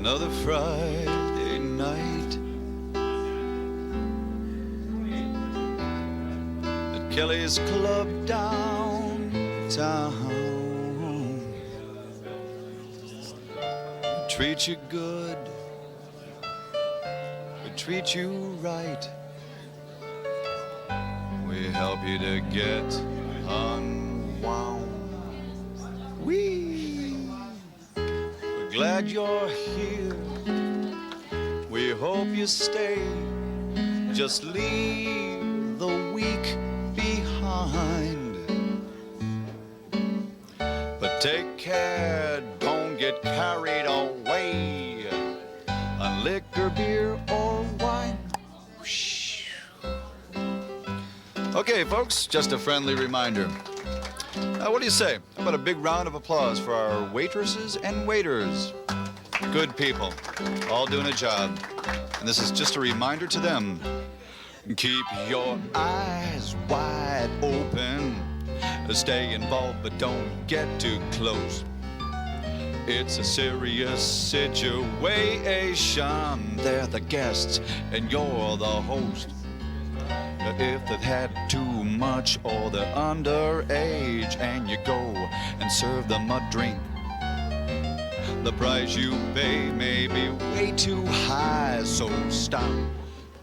Another Friday night at Kelly's Club downtown. We treat you good, we treat you right. We help you to get unwound. We're glad you're here. We hope you stay. Just leave the week behind. But take care, don't get carried away on liquor, beer, or wine. Okay, folks, just a friendly reminder. What do you say? How about a big round of applause for our waitresses and waiters? Good people, all doing a job. And this is just a reminder to them. Keep your eyes wide open. Stay involved, but don't get too close. It's a serious situation. They're the guests, and you're the host. If they've had too much or they're underage and you go and serve them a drink, the price you pay may be way too high, so stop,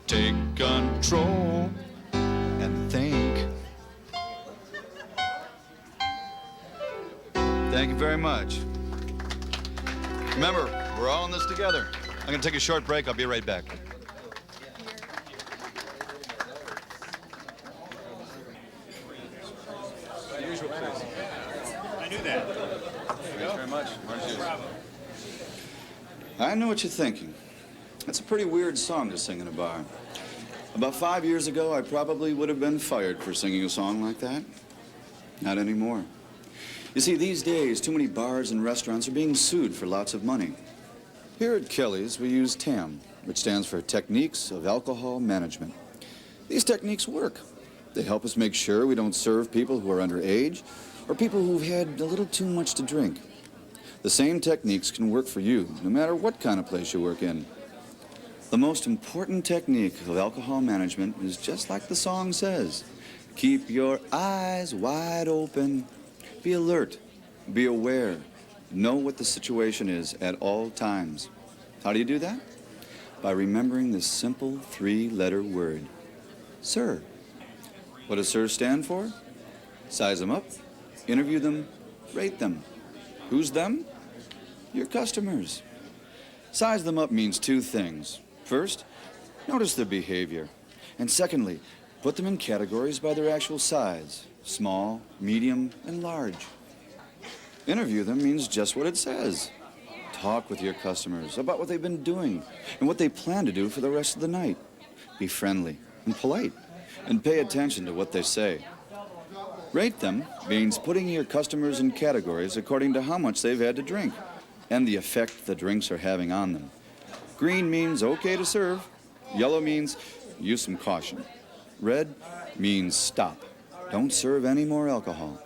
take control, and think. Thank you very much. Remember, we're all in this together. I'm going to take a short break. I'll be right back. Usual, please. I knew that. Thanks very much. I know what you're thinking. That's a pretty weird song to sing in a bar. About 5 years ago, I probably would have been fired for singing a song like that. Not anymore. You see, these days, too many bars and restaurants are being sued for lots of money. Here at Kelly's, we use TAM, which stands for Techniques of Alcohol Management. These techniques work. They help us make sure we don't serve people who are underage or people who've had a little too much to drink. The same techniques can work for you, no matter what kind of place you work in. The most important technique of alcohol management is just like the song says. Keep your eyes wide open. Be alert. Be aware. Know what the situation is at all times. How do you do that? By remembering this simple three-letter word, SIR. What does SIR stand for? Size them up, interview them, rate them. Who's them? Your customers. Size them up means two things. First, notice their behavior. And secondly, put them in categories by their actual size. Small, medium, and large. Interview them means just what it says. Talk with your customers about what they've been doing and what they plan to do for the rest of the night. Be friendly and polite and pay attention to what they say. Rate them means putting your customers in categories according to how much they've had to drink and the effect the drinks are having on them. Green means okay to serve. Yellow means use some caution. Red means stop. Don't serve any more alcohol.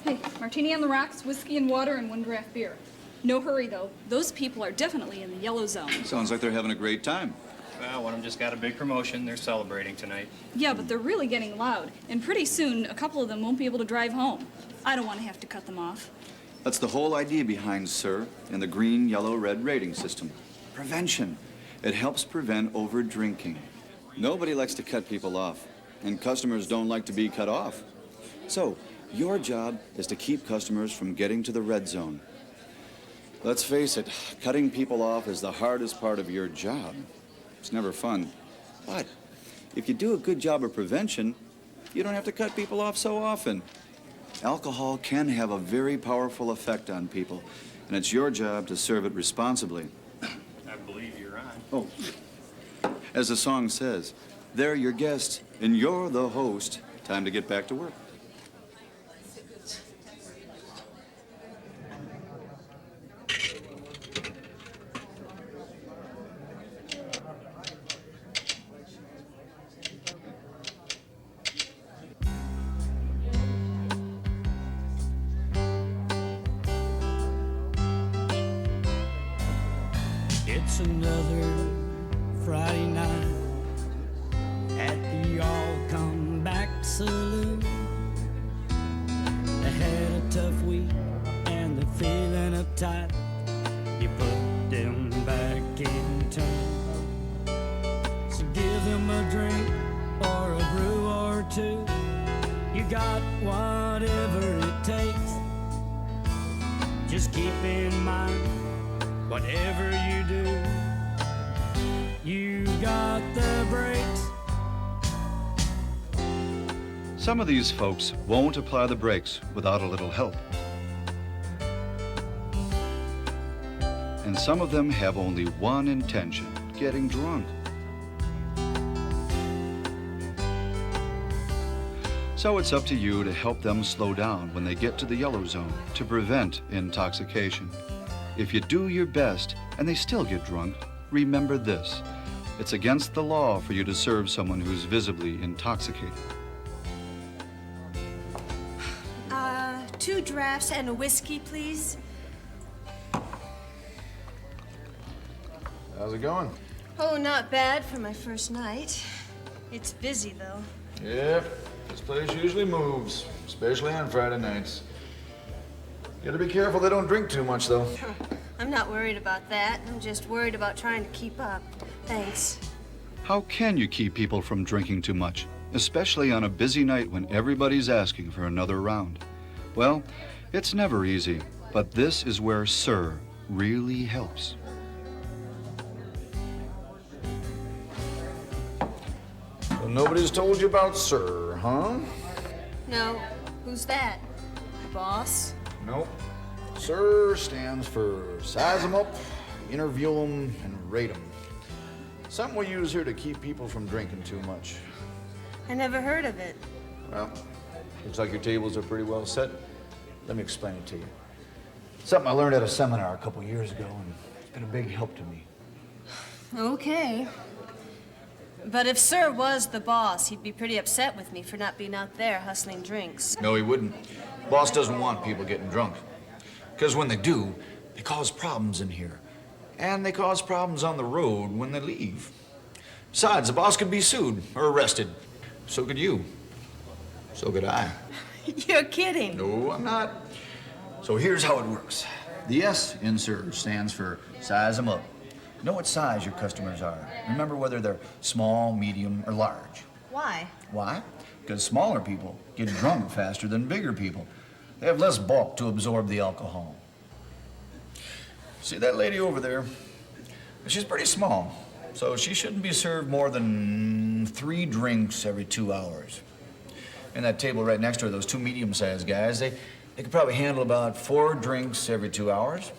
Hey, martini on the rocks, whiskey and water, and one draft beer. No hurry, though. Those people are definitely in the yellow zone. Sounds like they're having a great time. Well, one of them just got a big promotion. They're celebrating tonight. Yeah, but they're really getting loud. And pretty soon, a couple of them won't be able to drive home. I don't want to have to cut them off. That's the whole idea behind SIR and the green, yellow, red rating system. Prevention. It helps prevent over-drinking. Nobody likes to cut people off, and customers don't like to be cut off. So, your job is to keep customers from getting to the red zone. Let's face it, cutting people off is the hardest part of your job. It's never fun. But if you do a good job of prevention, you don't have to cut people off so often. Alcohol can have a very powerful effect on people, and it's your job to serve it responsibly. I believe you're on. Oh, as the song says, they're your guests, and you're the host. Time to get back to work. It's another Friday night at the All-Come Back Saloon. They had a tough week and they're feeling uptight. You put them back in town. So give them a drink or a brew or two. You got whatever it takes. Just keep in mind, whatever you do, you got the brakes. Some of these folks won't apply the brakes without a little help. And some of them have only one intention, getting drunk. So it's up to you to help them slow down when they get to the yellow zone to prevent intoxication. If you do your best and they still get drunk, remember this: it's against the law for you to serve someone who's visibly intoxicated. 2 drafts and a whiskey, please. How's it going? Oh, not bad for my first night. It's busy, though. Yep, this place usually moves, especially on Friday nights. You gotta be careful they don't drink too much, though. I'm not worried about that. I'm just worried about trying to keep up. Thanks. How can you keep people from drinking too much, especially on a busy night when everybody's asking for another round? Well, it's never easy, but this is where Sir really helps. So nobody's told you about Sir, huh? No. Who's that? Boss? Nope. Sir stands for size 'em up, interview 'em, and rate 'em. Something we use here to keep people from drinking too much. I never heard of it. Well, looks like your tables are pretty well set. Let me explain it to you. Something I learned at a seminar a couple years ago, and it's been a big help to me. Okay. But if Sir was the boss, he'd be pretty upset with me for not being out there hustling drinks. No, he wouldn't. Boss doesn't want people getting drunk. Because when they do, they cause problems in here. And they cause problems on the road when they leave. Besides, the boss could be sued or arrested. So could you. So could I. You're kidding. No, I'm not. So here's how it works. The S in Sir stands for size 'em up. Know what size your customers are. Remember whether they're small, medium, or large. Why? Why? Because smaller people get drunk faster than bigger people. They have less bulk to absorb the alcohol. See that lady over there? She's pretty small, so she shouldn't be served more than 3 drinks every 2 hours. And that table right next to her, those 2 medium-sized guys, they could probably handle about 4 drinks every 2 hours.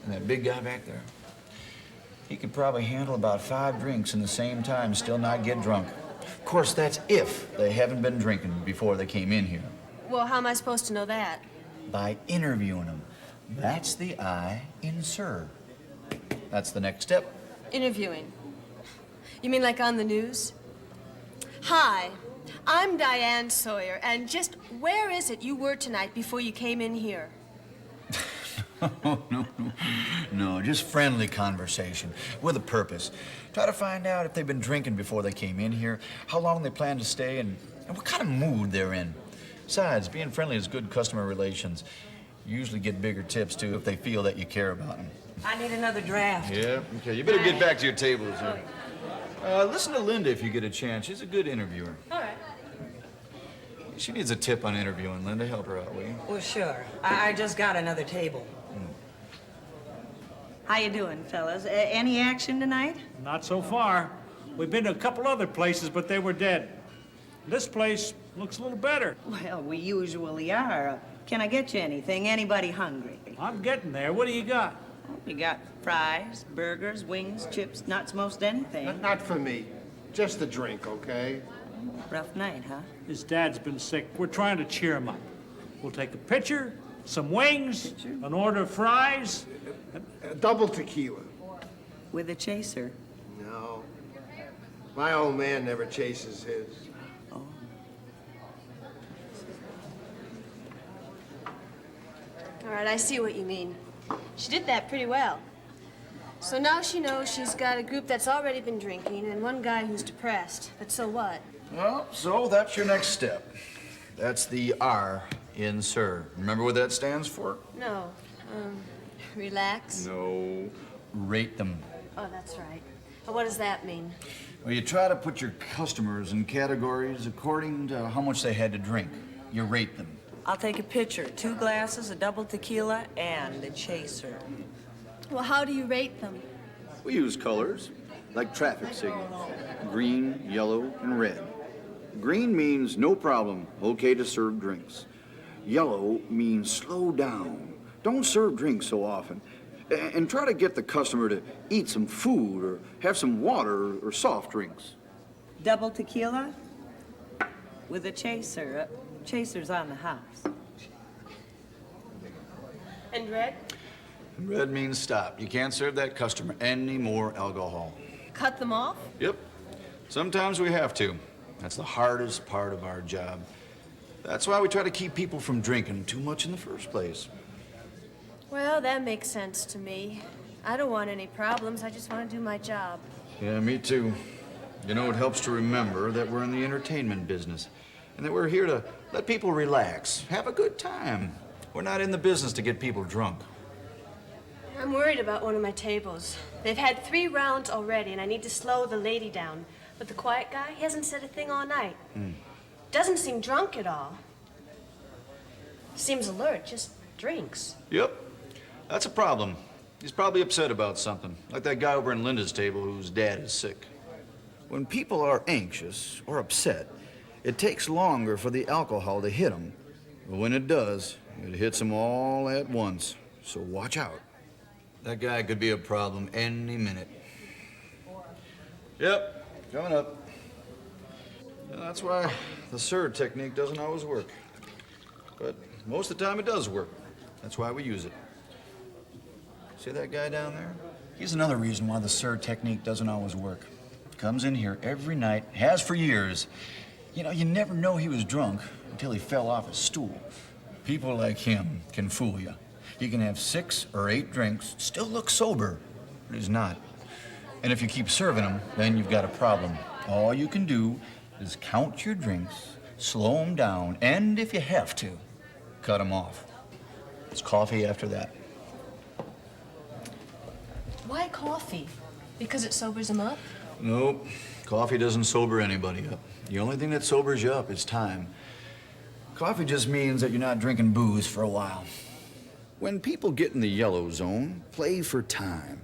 And that big guy back there, he could probably handle about 5 drinks in the same time, still not get drunk. Of course, that's if they haven't been drinking before they came in here. Well, how am I supposed to know that? By interviewing them. That's the I in Sir. That's the next step. Interviewing. You mean like on the news? Hi, I'm Diane Sawyer, and just where is it you were tonight before you came in here? No, just friendly conversation with a purpose. Try to find out if they've been drinking before they came in here, how long they plan to stay, and what kind of mood they're in. Besides, being friendly is good customer relations. You usually get bigger tips, too, if they feel that you care about them. I need another draft. Yeah, okay. You better get back to your tables here. Listen to Linda if you get a chance. She's a good interviewer. All right. She needs a tip on interviewing. Linda, help her out, will you? Well, sure. I just got another table. How you doing, fellas? Any action tonight? Not so far. We've been to a couple other places, but they were dead. This place looks a little better. Well, we usually are. Can I get you anything? Anybody hungry? I'm getting there. What do you got? We got fries, burgers, wings, chips, nuts, most anything. Not for me. Just a drink, okay? Rough night, huh? His dad's been sick. We're trying to cheer him up. We'll take a pitcher, some wings, an order of fries. A double tequila. With a chaser. No. My old man never chases his. Oh. All right, I see what you mean. She did that pretty well. So now she knows she's got a group that's already been drinking and one guy who's depressed. But so what? Well, so that's your next step. That's the R in SIR. Remember what that stands for? No. Relax? No. Rate them. Oh, that's right. But what does that mean? Well, you try to put your customers in categories according to how much they had to drink. You rate them. I'll take a picture. 2 glasses, a double tequila, and a chaser. Well, how do you rate them? We use colors, like traffic signals. Green, yellow, and red. Green means no problem, okay to serve drinks. Yellow means slow down. Don't serve drinks so often. And try to get the customer to eat some food or have some water or soft drinks. Double tequila with a chaser. Chaser's on the house. And red? Red means stop. You can't serve that customer any more alcohol. Cut them off? Yep. Sometimes we have to. That's the hardest part of our job. That's why we try to keep people from drinking too much in the first place. Well, that makes sense to me. I don't want any problems. I just want to do my job. Yeah, me too. You know, it helps to remember that we're in the entertainment business and that we're here to let people relax, have a good time. We're not in the business to get people drunk. I'm worried about one of my tables. They've had 3 rounds already, and I need to slow the lady down. But the quiet guy, he hasn't said a thing all night. Doesn't seem drunk at all. Seems alert, just drinks. Yep. That's a problem. He's probably upset about something, like that guy over in Linda's table whose dad is sick. When people are anxious or upset, it takes longer for the alcohol to hit them. But when it does, it hits them all at once. So watch out. That guy could be a problem any minute. Yep, coming up. Yeah, that's why the SIR technique doesn't always work. But most of the time it does work. That's why we use it. See that guy down there? He's another reason why the SIR technique doesn't always work. Comes in here every night, has for years. You know, you never know he was drunk until he fell off his stool. People like him can fool you. He can have 6 or 8 drinks, still look sober, but he's not. And if you keep serving him, then you've got a problem. All you can do is count your drinks, slow them down, and if you have to, cut them off. It's coffee after that. Why coffee? Because it sobers him up? Nope. Coffee doesn't sober anybody up. The only thing that sobers you up is time. Coffee just means that you're not drinking booze for a while. When people get in the yellow zone, play for time.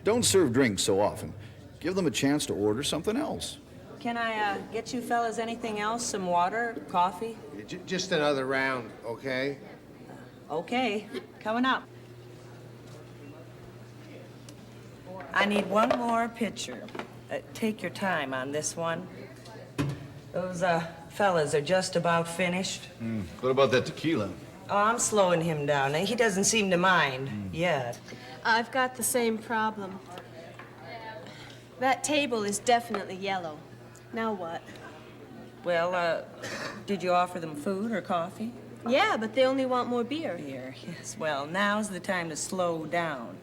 Don't serve drinks so often. Give them a chance to order something else. Can I get you fellas anything else? Some water, coffee? Just another round, okay? Okay, coming up. I need one more picture. Take your time on this one. Those fellas are just about finished. What about that tequila? Oh, I'm slowing him down. He doesn't seem to mind yet. I've got the same problem. That table is definitely yellow. Now what? Well, did you offer them food or coffee? Yeah, but they only want more beer. Beer, yes. Well, now's the time to slow down.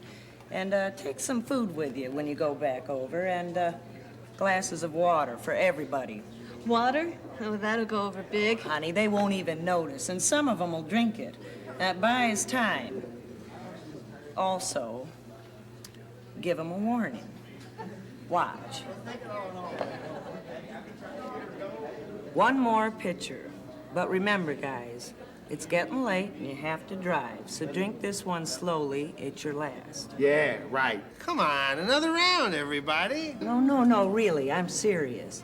And take some food with you when you go back over, and glasses of water for everybody. Water? Oh, that'll go over big. Honey, they won't even notice, and some of them will drink it. That buys time. Also, give them a warning. Watch. One more picture. But remember, guys, it's getting late and you have to drive. So drink this one slowly. It's your last. Yeah, right. Come on, another round, everybody. No, really, I'm serious.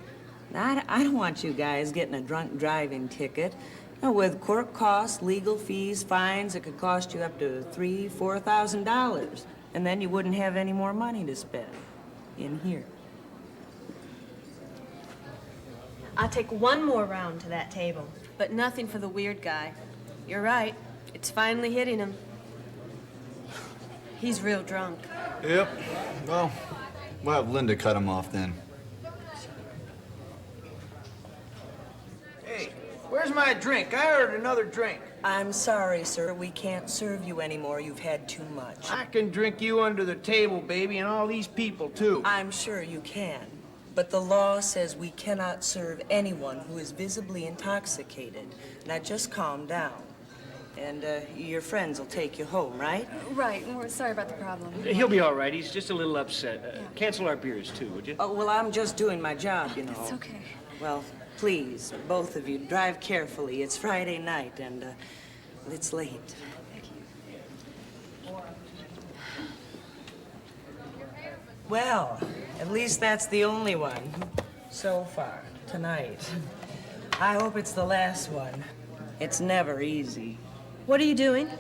Now, I don't want you guys getting a drunk driving ticket. You know, with court costs, legal fees, fines, it could cost you up to $3,000, $4,000. And then you wouldn't have any more money to spend in here. I'll take one more round to that table, but nothing for the weird guy. You're right. It's finally hitting him. He's real drunk. Yep. Well, we'll have Linda cut him off then. Hey, where's my drink? I ordered another drink. I'm sorry, sir. We can't serve you anymore. You've had too much. I can drink you under the table, baby, and all these people, too. I'm sure you can. But the law says we cannot serve anyone who is visibly intoxicated. Now just calm down. And your friends will take you home, right? Right. We're sorry about the problem. He'll be all right. He's just a little upset. Cancel our beers, too, would you? Oh, well, I'm just doing my job, you know. It's okay. Well, please, both of you, drive carefully. It's Friday night, and it's late. Well, at least that's the only one so far tonight. I hope it's the last one. It's never easy. What are you doing?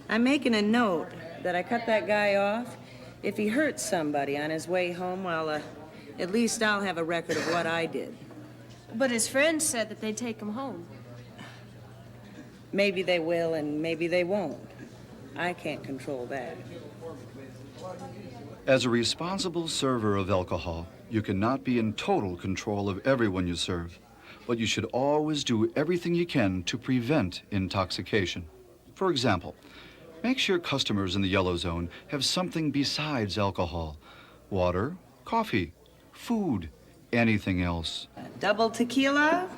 I'm making a note that I cut that guy off. If he hurts somebody on his way home, well, at least I'll have a record of what I did. But his friends said that they'd take him home. Maybe they will and maybe they won't. I can't control that. As a responsible server of alcohol, you cannot be in total control of everyone you serve, but you should always do everything you can to prevent intoxication. For example, make sure customers in the yellow zone have something besides alcohol: water, coffee, food, anything else. Double tequila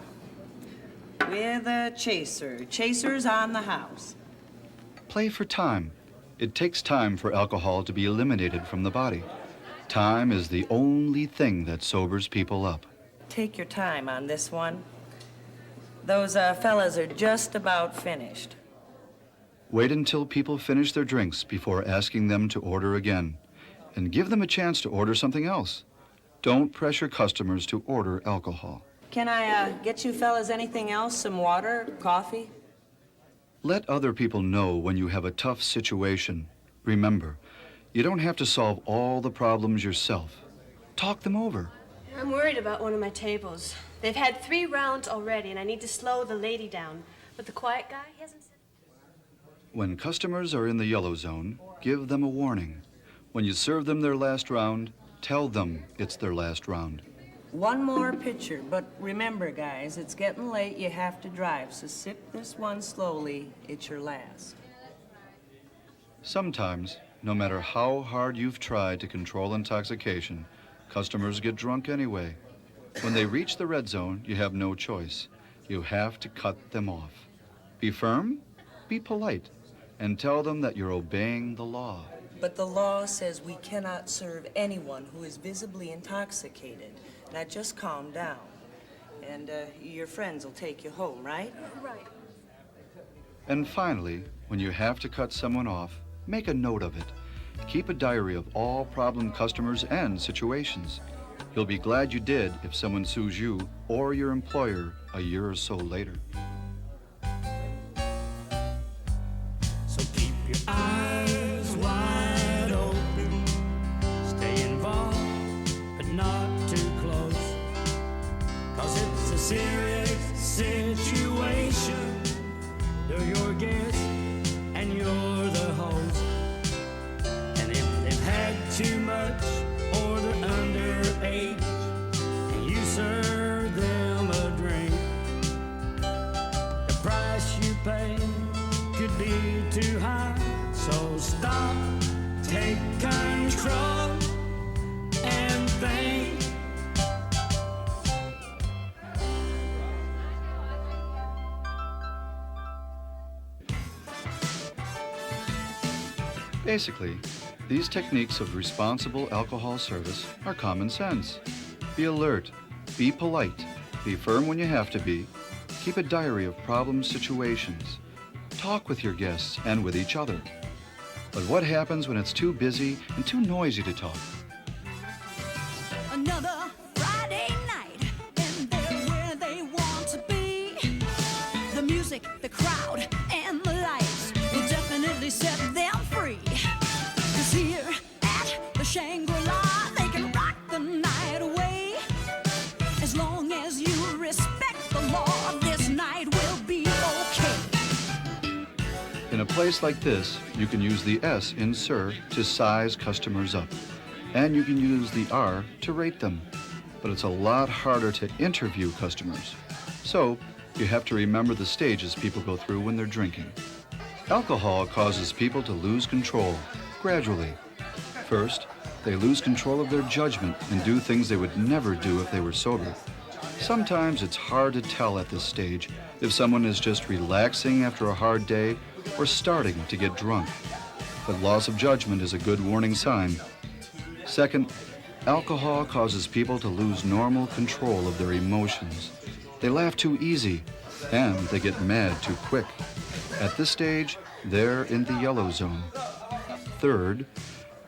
with a chaser. Chaser's on the house. Play for time. It takes time for alcohol to be eliminated from the body. Time is the only thing that sobers people up. Take your time on this one. Those fellas are just about finished. Wait until people finish their drinks before asking them to order again, and give them a chance to order something else. Don't pressure customers to order alcohol. Can I get you fellas anything else? Some water, coffee? Let other people know when you have a tough situation. Remember, you don't have to solve all the problems yourself. Talk them over. I'm worried about one of my tables. They've had 3 rounds already, and I need to slow the lady down. But the quiet guy, he hasn't said... When customers are in the yellow zone, give them a warning. When you serve them their last round, tell them it's their last round. One more pitcher, but remember, guys, it's getting late. You have to drive, so sip this one slowly. It's your last. Sometimes, no matter how hard you've tried to control intoxication, customers get drunk anyway. When they reach the red zone, you have no choice. You have to cut them off. Be firm, be polite, and tell them that you're obeying the law. But the law says we cannot serve anyone who is visibly intoxicated. Now just calm down. And your friends will take you home, right? Right. And finally, when you have to cut someone off, make a note of it. Keep a diary of all problem customers and situations. You'll be glad you did if someone sues you or your employer a year or so later. So keep your eyes wide open. Stay involved, but not too close. 'Cause it's a serious situation. They're your guests and you're the host. And if they've had too much or they're underage and you serve them a drink, the price you pay could be too high. So stop, take control, and think. Basically, these techniques of responsible alcohol service are common sense. Be alert, be polite, be firm when you have to be, keep a diary of problem situations, talk with your guests and with each other. But what happens when it's too busy and too noisy to talk? Another Friday night, and they're where they want to be. The music, the crowd, and the lights will definitely set them free. 'Cause here at the Shangri-La, they can rock the night away. As long as you respect the law, this night will be okay. In a place like this, you can use the S in SIR to size customers up, and you can use the R to rate them. But it's a lot harder to interview customers. So you have to remember the stages people go through when they're drinking. Alcohol causes people to lose control, gradually. First, they lose control of their judgment and do things they would never do if they were sober. Sometimes it's hard to tell at this stage if someone is just relaxing after a hard day or starting to get drunk. But loss of judgment is a good warning sign. Second, alcohol causes people to lose normal control of their emotions. They laugh too easy, and they get mad too quick. At this stage, they're in the yellow zone. Third,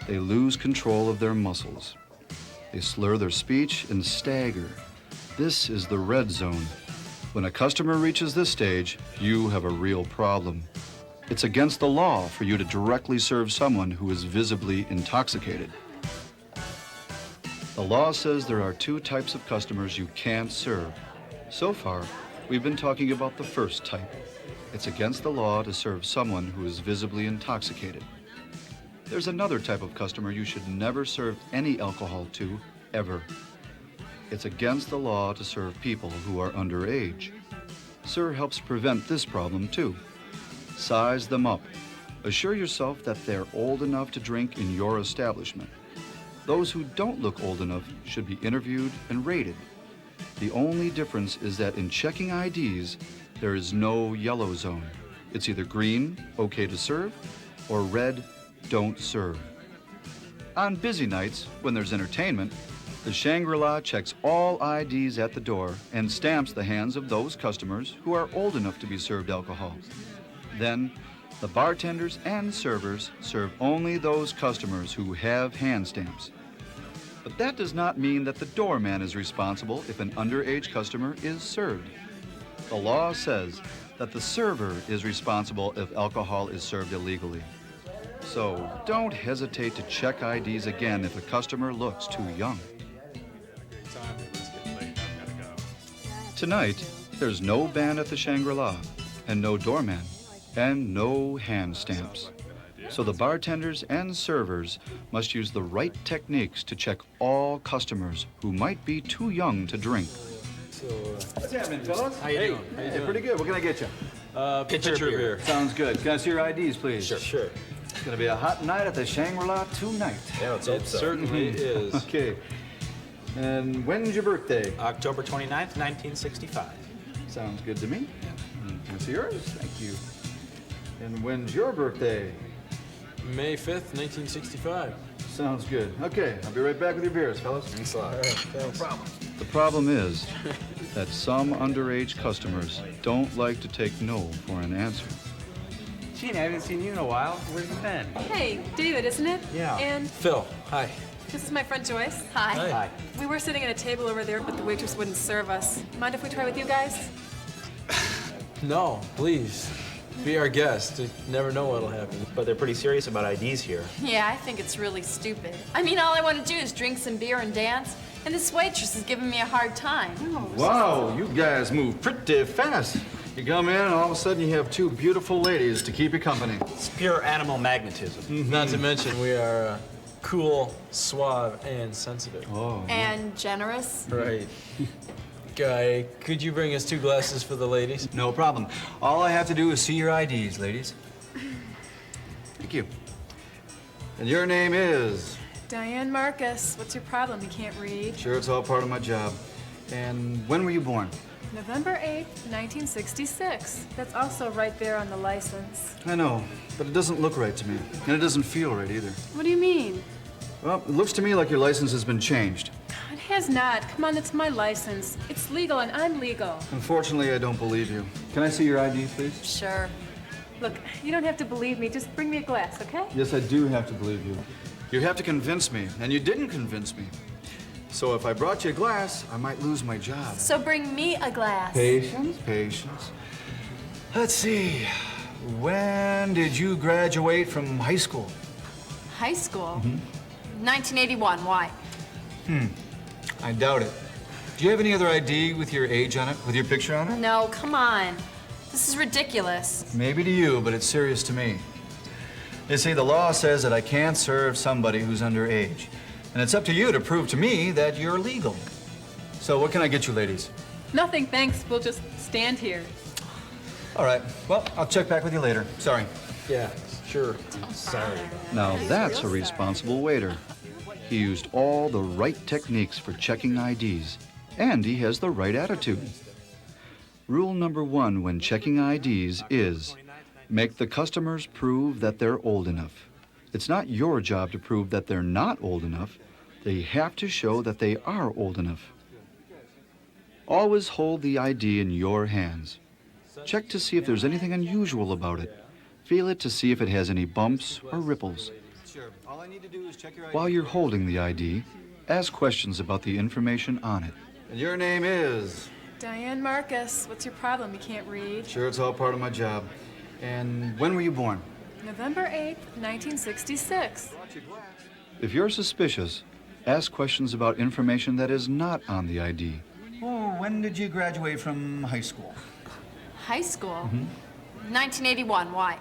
they lose control of their muscles. They slur their speech and stagger. This is the red zone. When a customer reaches this stage, you have a real problem. It's against the law for you to directly serve someone who is visibly intoxicated. The law says there are two types of customers you can't serve. So far, we've been talking about the first type. It's against the law to serve someone who is visibly intoxicated. There's another type of customer you should never serve any alcohol to, ever. It's against the law to serve people who are underage. SIR helps prevent this problem too. Size them up. Assure yourself that they're old enough to drink in your establishment. Those who don't look old enough should be interviewed and rated. The only difference is that in checking IDs, there is no yellow zone. It's either green, okay to serve, or red, don't serve. On busy nights, when there's entertainment, the Shangri-La checks all IDs at the door and stamps the hands of those customers who are old enough to be served alcohol. Then, the bartenders and servers serve only those customers who have hand stamps. But that does not mean that the doorman is responsible if an underage customer is served. The law says that the server is responsible if alcohol is served illegally. So don't hesitate to check IDs again if a customer looks too young. Tonight, there's no band at the Shangri-La, and no doorman, and no hand stamps. So the bartenders and servers must use the right techniques to check all customers who might be too young to drink. What's happening, fellas? How you doing? How you doing? Pretty good. What can I get you? Pitcher of beer. Sounds good. Can I see your IDs, please? Sure. It's going to be a hot night at the Shangri-La tonight. Yeah, it certainly is. Okay. And when's your birthday? October 29th, 1965. Sounds good to me. That's yours. Thank you. And when's your birthday? May 5th, 1965. Sounds good. Okay, I'll be right back with your beers, fellas. Thanks a lot. All right, thanks. No problem. The problem is that some underage customers don't like to take no for an answer. Gene, I haven't seen you in a while. Where have you been? Hey, David, isn't it? Yeah. And Phil, hi. this is my friend Joyce. Hi. Hi. We were sitting at a table over there, but the waitress wouldn't serve us. Mind if we try with you guys? No, please. Be our guest. You never know what'll happen. But they're pretty serious about IDs here. Yeah, I think it's really stupid. I mean, all I want to do is drink some beer and dance, and this waitress is giving me a hard time. Wow, you guys move pretty fast. You come in and all of a sudden you have two beautiful ladies to keep you company. It's pure animal magnetism. Not to mention we are cool, suave, and sensitive. Oh. And generous. Right. Guy, could you bring us 2 glasses for the ladies? No problem. All I have to do is see your IDs, ladies. Thank you. And your name is? Diane Marcus. What's your problem? You can't read? Sure, it's all part of my job. And when were you born? November 8th, 1966. That's also right there on the license. I know, but it doesn't look right to me. And it doesn't feel right either. What do you mean? Well, it looks to me like your license has been changed. It has not. Come on, it's my license. It's legal and I'm legal. Unfortunately, I don't believe you. Can I see your ID, please? Sure. Look, you don't have to believe me. Just bring me a glass, okay? Yes, I do have to believe you. You have to convince me, and you didn't convince me. So if I brought you a glass, I might lose my job. So bring me a glass. Patience, patience. Let's see. When did you graduate from high school? High school? 1981. Why? I doubt it. Do you have any other ID with your age on it, with your picture on it? No, come on. This is ridiculous. Maybe to you, but it's serious to me. You see, the law says that I can't serve somebody who's underage. And it's up to you to prove to me that you're legal. So what can I get you, ladies? Nothing, thanks. We'll just stand here. All right. Well, I'll check back with you later. Sorry. Yeah, sure. Sorry. Now that's a responsible waiter. He used all the right techniques for checking IDs, and he has the right attitude. Rule number 1 when checking IDs is make the customers prove that they're old enough. It's not your job to prove that they're not old enough. They have to show that they are old enough. Always hold the ID in your hands. Check to see if there's anything unusual about it. Feel it to see if it has any bumps or ripples. Sure. All I need to do is check your ID. While you're holding the ID, ask questions about the information on it. And your name is? Diane Marcus, what's your problem? You can't read? Sure, it's all part of my job. And when were you born? November 8th, 1966. If you're suspicious, ask questions about information that is not on the ID. Oh, when did you graduate from high school? High school? 1981, why?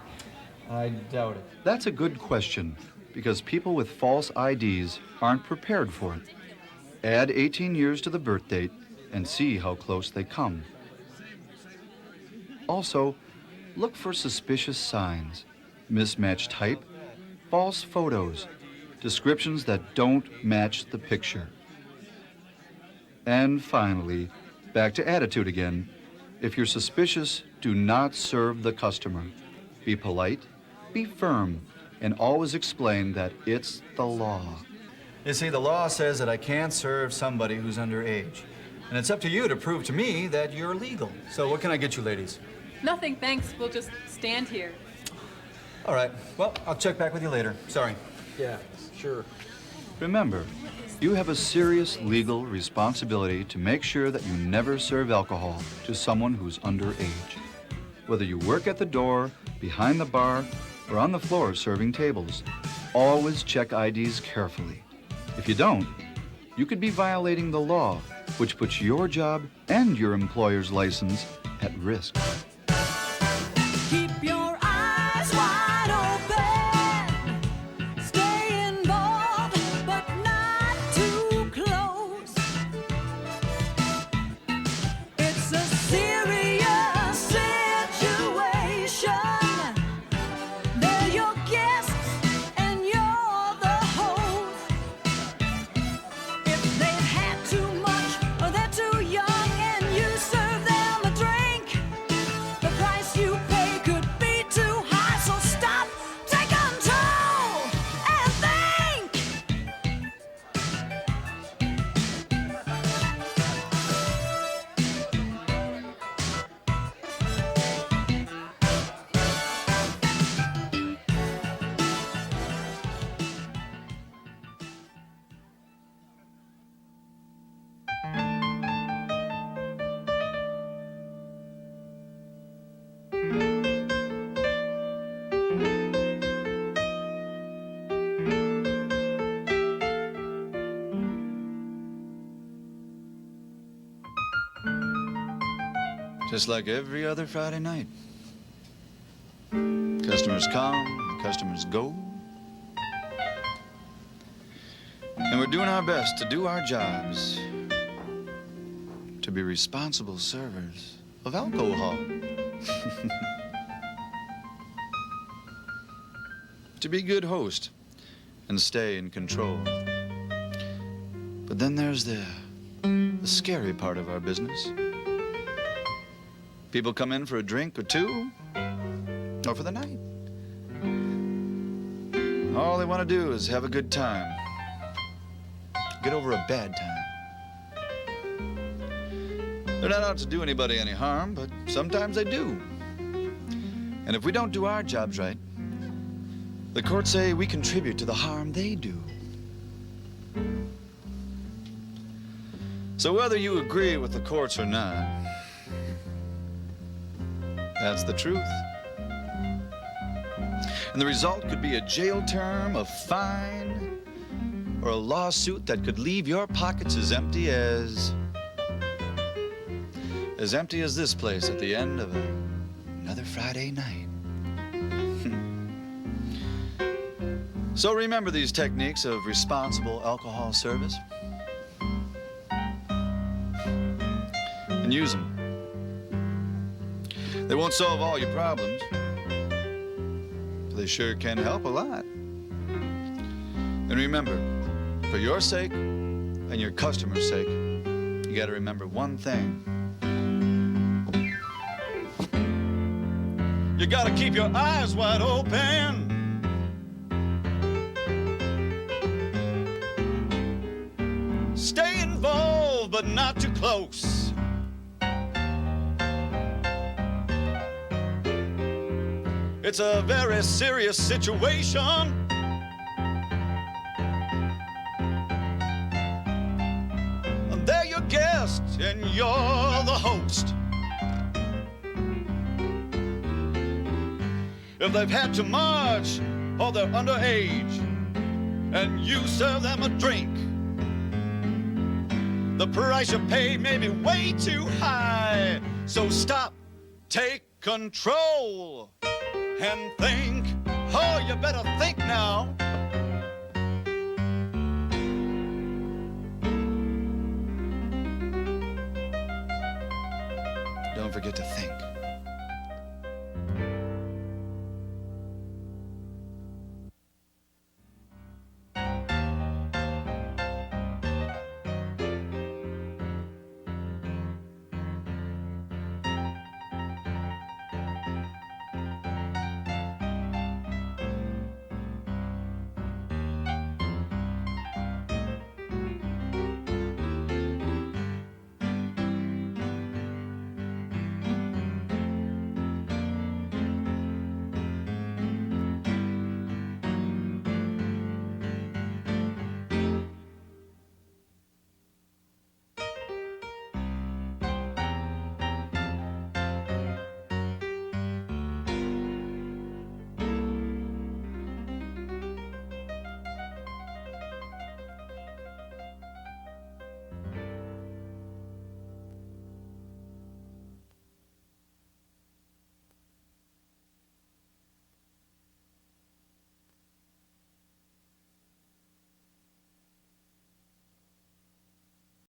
I doubt it. That's a good question, because people with false IDs aren't prepared for it. Add 18 years to the birth date and see how close they come. Also, look for suspicious signs, mismatched type, false photos, descriptions that don't match the picture. And finally, back to attitude again. If you're suspicious, do not serve the customer. Be polite, be firm, and always explain that it's the law. You see, the law says that I can't serve somebody who's underage. And it's up to you to prove to me that you're legal. So what can I get you ladies? Nothing, thanks. We'll just stand here. All right. Well, I'll check back with you later. Sorry. Yeah, sure. Remember, you have a serious legal responsibility to make sure that you never serve alcohol to someone who's underage. Whether you work at the door, behind the bar, or on the floor serving tables, always check IDs carefully. If you don't, you could be violating the law, which puts your job and your employer's license at risk. Keep your eyes wide open. Stay involved, but not too close. It's a serious situation. They're your guests and you're the host. If they've had too much or they're too young and you serve them a drink, the price you pay could be too high, so stop, take control, and think. Just like every other Friday night. Customers come, customers go. And we're doing our best to do our jobs, to be responsible servers of alcohol. To be good host and stay in control. But then there's the scary part of our business. People come in for a drink or two, or for the night. All they want to do is have a good time, get over a bad time. They're not out to do anybody any harm, but sometimes they do. And if we don't do our jobs right, the courts say we contribute to the harm they do. So whether you agree with the courts or not, that's the truth. And the result could be a jail term, a fine, or a lawsuit that could leave your pockets as empty as this place at the end of another Friday night. So remember these techniques of responsible alcohol service. And and use them. They won't solve all your problems, but they sure can help a lot. And remember, for your sake and your customer's sake, you gotta remember one thing. You gotta keep your eyes wide open. Stay involved, but not too close. It's a very serious situation. And they're your guest, and you're the host. If they've had too much or they're underage, and you serve them a drink, the price you pay may be way too high. So stop, take control, and think. Oh, you better think now. Don't forget to think.